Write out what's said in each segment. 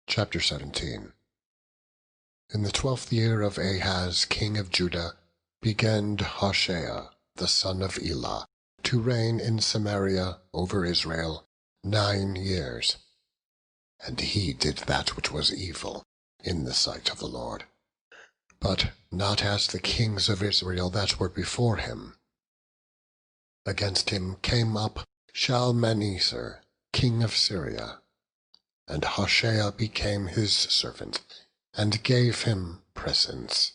Chapter 17. In the 12th year of Ahaz king of Judah began Hoshea the son of Elah to reign in Samaria over Israel 9 years. And he did that which was evil in the sight of the Lord, but not as the kings of Israel that were before him. Against him came up Shalmaneser king of Syria, and Hoshea became his servant, and gave him presents.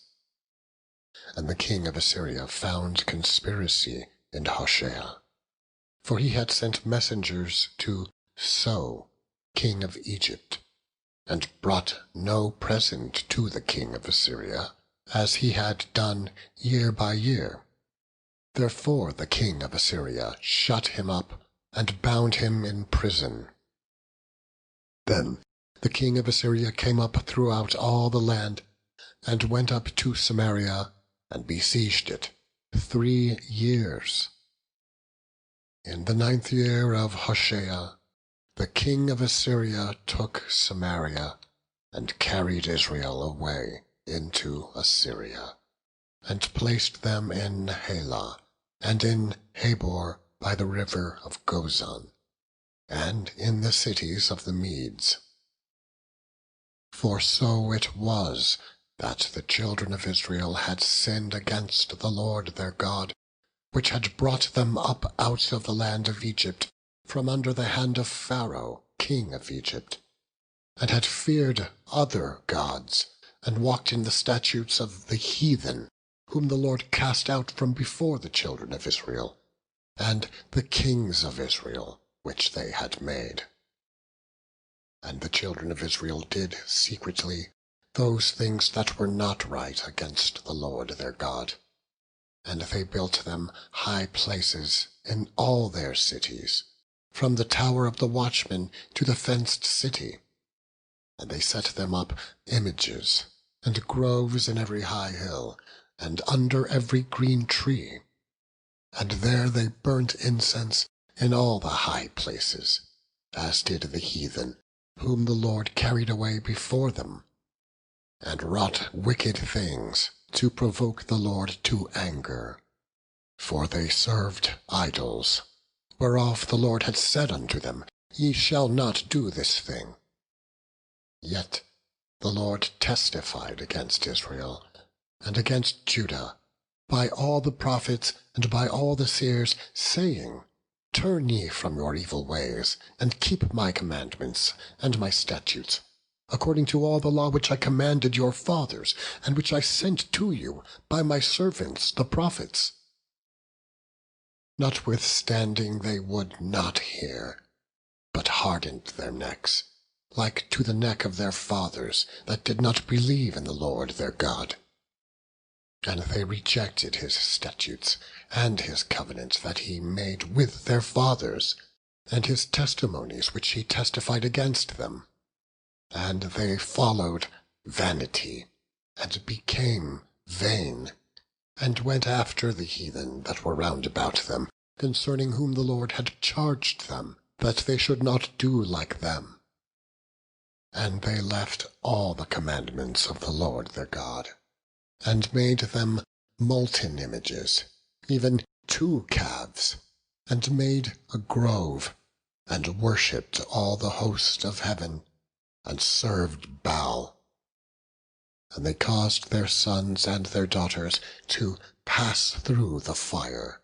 And the king of Assyria found conspiracy in Hoshea, for he had sent messengers to So, king of Egypt, and brought no present to the king of Assyria, as he had done year by year. Therefore the king of Assyria shut him up, and bound him in prison. Then the king of Assyria came up throughout all the land, and went up to Samaria, and besieged it 3 years. In the 9th year of Hoshea, the king of Assyria took Samaria, and carried Israel away into Assyria, and placed them in Halah, and in Habor by the river of Gozan, and in the cities of the Medes. For so it was that the children of Israel had sinned against the Lord their God, which had brought them up out of the land of Egypt, from under the hand of Pharaoh king of Egypt, and had feared other gods, and walked in the statutes of the heathen, whom the Lord cast out from before the children of Israel, and the kings of Israel, which they had made. And the children of Israel did secretly those things that were not right against the Lord their God. And they built them high places in all their cities, from the tower of the watchman to the fenced city. And they set them up images, and groves in every high hill, and under every green tree. And there they burnt incense in all the high places, as did the heathen, whom the Lord carried away before them, and wrought wicked things to provoke the Lord to anger. For they served idols, whereof the Lord had said unto them, Ye shall not do this thing. Yet the Lord testified against Israel, and against Judah, by all the prophets and by all the seers, saying, Turn ye from your evil ways, and keep my commandments and my statutes, according to all the law which I commanded your fathers, and which I sent to you by my servants the prophets. Notwithstanding they would not hear, but hardened their necks, like to the neck of their fathers that did not believe in the Lord their God. And they rejected his statutes, and his covenant that he made with their fathers, and his testimonies which he testified against them. And they followed vanity, and became vain, and went after the heathen that were round about them, concerning whom the Lord had charged them, that they should not do like them. And they left all the commandments of the Lord their God, and made them molten images, even 2 calves, and made a grove, and worshipped all the host of heaven, and served Baal. And they caused their sons and their daughters to pass through the fire,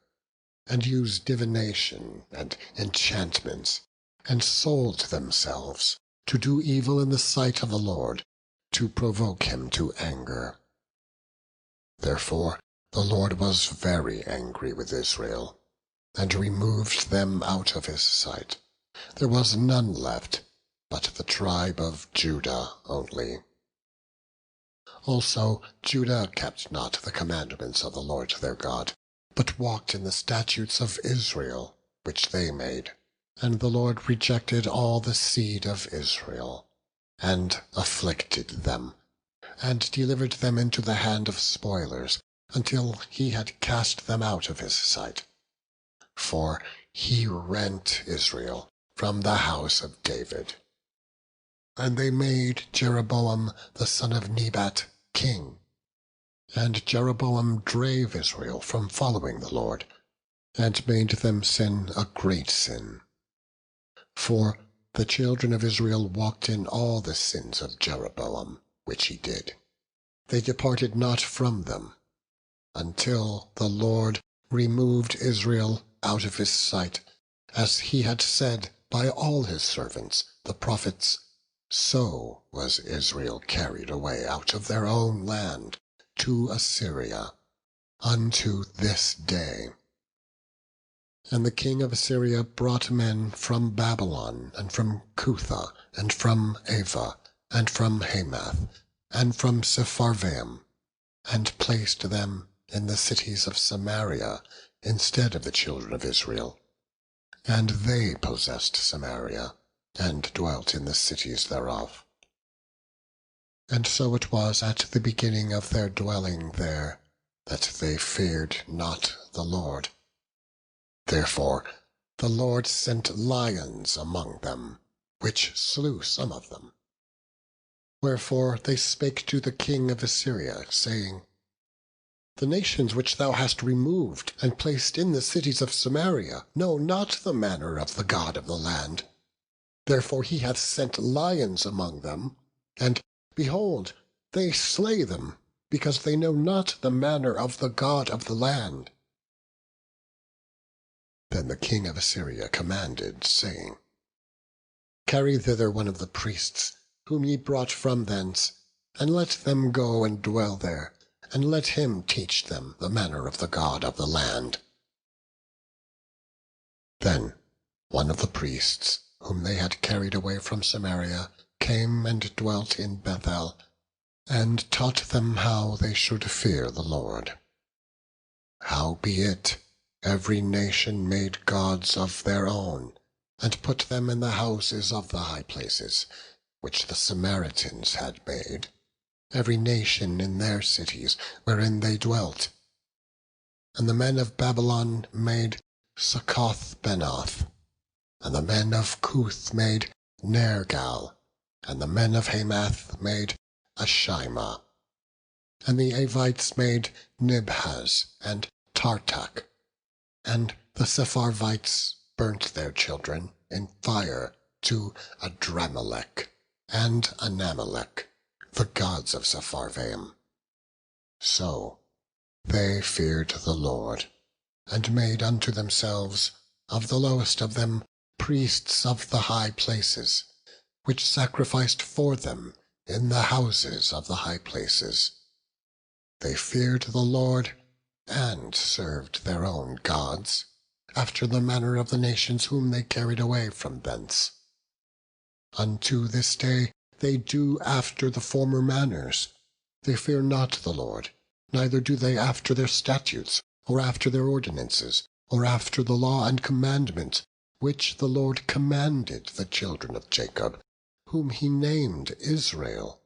and use divination and enchantments, and sold themselves to do evil in the sight of the Lord, to provoke him to anger. Therefore the Lord was very angry with Israel, and removed them out of his sight. There was none left, but the tribe of Judah only. Also Judah kept not the commandments of the Lord their God, but walked in the statutes of Israel, which they made. And the Lord rejected all the seed of Israel, and afflicted them, and delivered them into the hand of spoilers, until he had cast them out of his sight. For he rent Israel from the house of David. And they made Jeroboam the son of Nebat king. And Jeroboam drave Israel from following the Lord, and made them sin a great sin. For the children of Israel walked in all the sins of Jeroboam, which he did. They departed not from them, until the Lord removed Israel out of his sight, as he had said by all his servants, the prophets. So was Israel carried away out of their own land to Assyria, unto this day. And the king of Assyria brought men from Babylon, and from Cutha, and from Ava, and from Hamath, and from Sepharvaim, and placed them in the cities of Samaria instead of the children of Israel. And they possessed Samaria, and dwelt in the cities thereof. And so it was at the beginning of their dwelling there, that they feared not the Lord. Therefore the Lord sent lions among them, which slew some of them. Wherefore they spake to the king of Assyria, saying, The nations which thou hast removed, and placed in the cities of Samaria, know not the manner of the God of the land. Therefore he hath sent lions among them, and, behold, they slay them, because they know not the manner of the God of the land. Then the king of Assyria commanded, saying, Carry thither one of the priests, whom ye brought from thence, and let them go and dwell there, and let him teach them the manner of the God of the land. Then one of the priests, whom they had carried away from Samaria, came and dwelt in Bethel, and taught them how they should fear the Lord. Howbeit every nation made gods of their own, and put them in the houses of the high places, which the Samaritans had made, every nation in their cities wherein they dwelt. And the men of Babylon made Succoth-Benoth, and the men of Cuth made Nergal, and the men of Hamath made Ashima, and the Avites made Nibhaz and Tartak, and the Sepharvites burnt their children in fire to Adramelech and Anamelech, the gods of Sepharvaim. So they feared the Lord, and made unto themselves of the lowest of them priests of the high places, which sacrificed for them in the houses of the high places. They feared the Lord, and served their own gods, after the manner of the nations whom they carried away from thence. Unto this day they do after the former manners. They fear not the Lord, neither do they after their statutes, or after their ordinances, or after the law and commandment, which the Lord commanded the children of Jacob, whom he named Israel,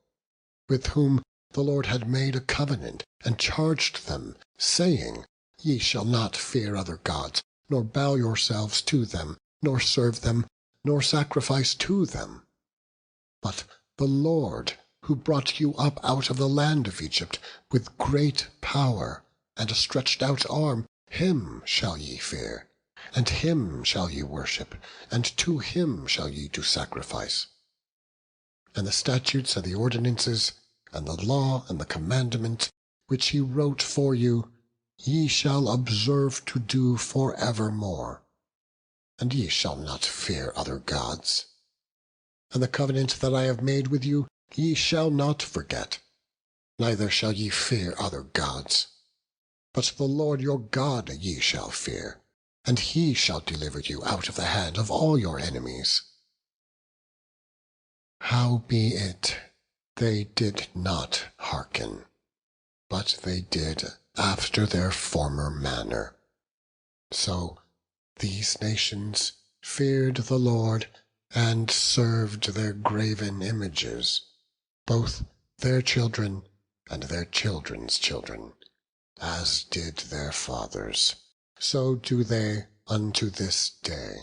with whom the Lord had made a covenant, and charged them, saying, Ye shall not fear other gods, nor bow yourselves to them, nor serve them, nor sacrifice to them. But the Lord, who brought you up out of the land of Egypt with great power and a stretched out arm, him shall ye fear, and him shall ye worship, and to him shall ye do sacrifice. And the statutes and the ordinances, and the law and the commandment, which he wrote for you, ye shall observe to do for evermore. And ye shall not fear other gods. And the covenant that I have made with you ye shall not forget, neither shall ye fear other gods. But the Lord your God ye shall fear, and he shall deliver you out of the hand of all your enemies. Howbeit they did not hearken, but they did after their former manner. So these nations feared the Lord, and served their graven images, both their children and their children's children, as did their fathers. So do they unto this day.